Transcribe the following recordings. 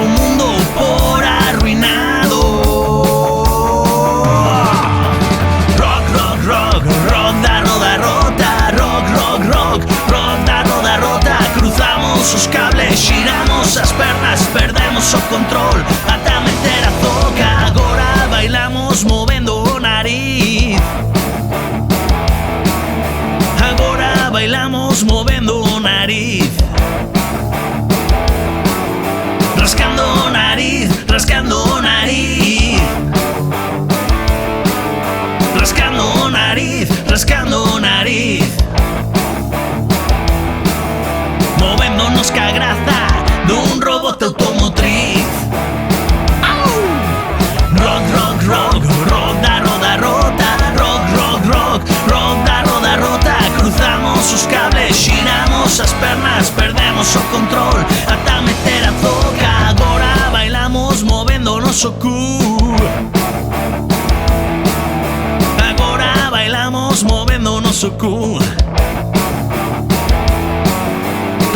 mundo por arruinado. Rock, rock, rock, rock da roda rota. Rock, rock, rock, rock da roda rota. Cruzamos os cables, xiramos as pernas, perdemos o control ata meter a zoca. Agora bailamos movendo o nariz. Agora bailamos movendo o nariz. Rascando o nariz, rascando o nariz. Rascando o nariz, rascando o nariz. Movéndonos ca graza dun robot automotriz. Rock, rock, rock, rock da roda rota. Rock, rock, rock, rock da roda rota. Cruzamos os cables, xiramos as pernas, perdemos o control ata meter a zoca. Agora bailamos movendo o noso cu. Agora bailamos movendo o noso cu.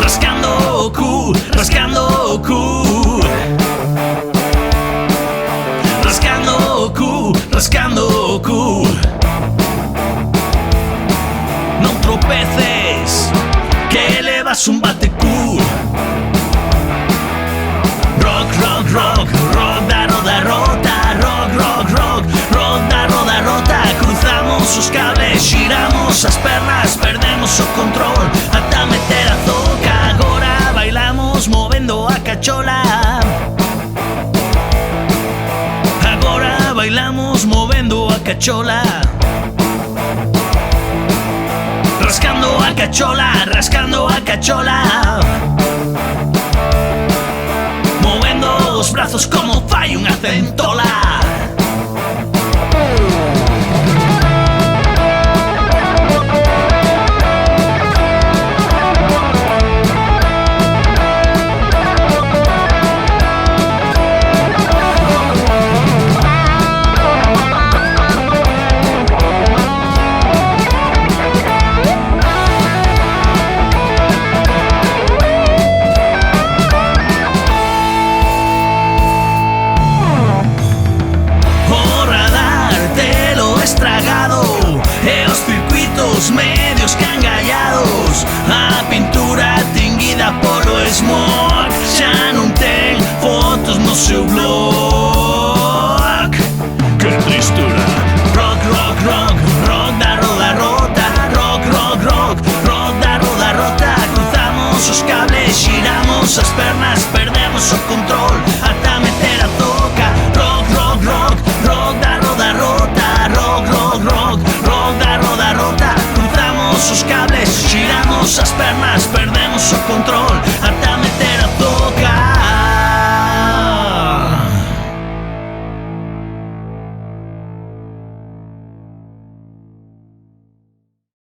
Rascando o cu, rascando o cu. Rascando o cu, rascando o cu. Non tropeces, que levas un batecu. Rock, rock, rock, rock da roda rota. Rock, rock, rock, rock da roda rota. Cruzamos os cables, xiramos as pernas, perdemos o control ata meter a zoca. Agora bailamos movendo a cachola. Agora bailamos movendo a cachola. Rascando a cachola, rascando a cachola. Movendo os brazos como fai unha centola. Medios cangallados, a pintura tinguida polo smog. Xa non ten fotos no seu blog. Que tristura. Rock, rock, rock, rock da roda rota. Rock, rock, rock, rock da roda rota. Cruzamos os cables, xiramos as pernas, perdemos o control ata meter a zoca. Rock, rock, rock, rock da roda rota. Rock, rock, rock, rock da roda rota. Os cables, xiramos as pernas, perdemos o control